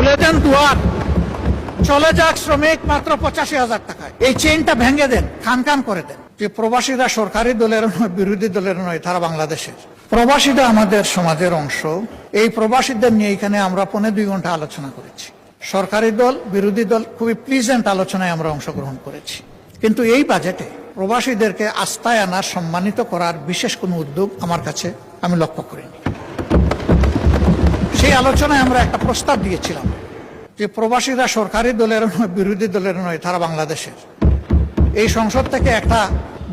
খুলে দেন দুয়ার, চলে যাক শ্রমিক মাত্র 85,000 টাকায়। এই চেইনটা ভেঙে দেন, খান খান করে দেন। যে প্রবাসীরা সরকারি দলের নয়, বিরোধী দলের নয়, তারা বাংলাদেশের। প্রবাসীরা আমাদের সমাজের অংশ। এই প্রবাসীদের নিয়ে এখানে আমরা 2.25 ঘন্টা আলোচনা করেছি। সরকারি দল, বিরোধী দল, খুবই প্লিজেন্ট আলোচনায় আমরা অংশগ্রহণ করেছি। কিন্তু এই বাজেটে প্রবাসীদেরকে আস্থায় আনার, সম্মানিত করার বিশেষ কোনো উদ্যোগ আমার কাছে আমি লক্ষ্য করিনি। সেই আলোচনায় আমরা একটা প্রস্তাব দিয়েছিলাম যে প্রবাসীরা সরকারি দলের নয়, বিরোধী দলের নয়, তারা বাংলাদেশের। এই সংসদ থেকে একটা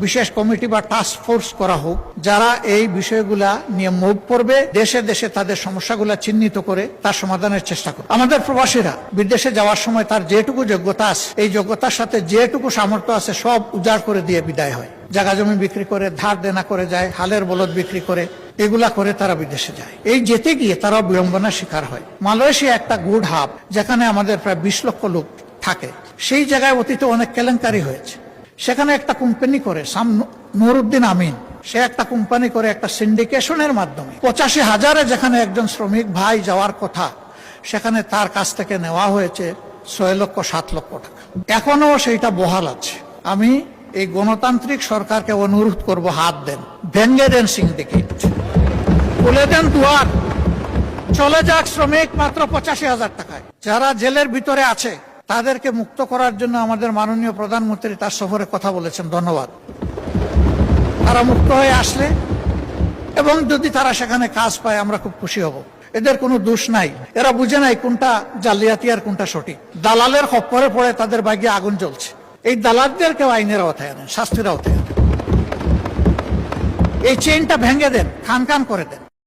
বিশেষ কমিটি বা টাস্ক ফোর্স করা হোক, যারা এই বিষয়গুলা নিয়ে মুভ করবে, দেশে দেশে তাদের সমস্যাগুলা চিহ্নিত করে তার সমাধানের চেষ্টা করবে। আমাদের প্রবাসীরা বিদেশে যাওয়ার সময় তার যেটুকু যোগ্যতা আছে, এই যোগ্যতার সাথে যেটুকু সামর্থ্য আছে সব উজাড় করে দিয়ে বিদায় হয়। জায়গা জমি বিক্রি করে, ধার দেনা করে যায়, হালের বলদ বিক্রি করে, এগুলা করে তারা বিদেশে যায়। এই যেতে গিয়ে তারা বিড়ম্বনার শিকার হয়। মালয়েশিয়া একটা গুড হাব, যেখানে আমাদের প্রায় 20 লক্ষ লোক থাকে। সেই জায়গায় অতীতে অনেক কেলেঙ্কারি হয়েছে। সেখানে একটা কোম্পানি করে, নুরউদ্দিন আমিন, সে একটা কোম্পানি করে একটা সিন্ডিকেশনের মাধ্যমে 85,000-এ যেখানে একজন শ্রমিক ভাই যাওয়ার কথা, সেখানে তার কাছ থেকে নেওয়া হয়েছে 6 লক্ষ 7 লক্ষ টাকা। এখনো সেইটা বহাল আছে। আমি এই গণতান্ত্রিক সরকারকে অনুরোধ করব, হাত দেন, ভেঙে দেন সিন্ডিকেট, খুলে দেন দুয়ার, চলে যাক শ্রমিক মাত্র 85,000 টাকায়। যারা জেলের ভিতরে আছে তাদেরকে মুক্ত করার জন্য আমাদের মাননীয় প্রধানমন্ত্রী তার সফরে কথা বলেছেন, ধন্যবাদ। তারা মুক্ত হয়ে আসলে এবং যদি তারা সেখানে কাজ পায়, আমরা খুব খুশি হব। এদের কোনো দোষ নাই, এরা বুঝে নাই কোনটা জালিয়াতি আর কোনটা সঠিক। দালালের খপ্পরে পড়ে তাদের ভাগ্যে আগুন জ্বলছে। এই দালালদেরকেও আইনের আওতায় আনেন, শাস্তির আওতায় আনেন। এই চেইনটা ভেঙে দেন, খান খান করে দেন।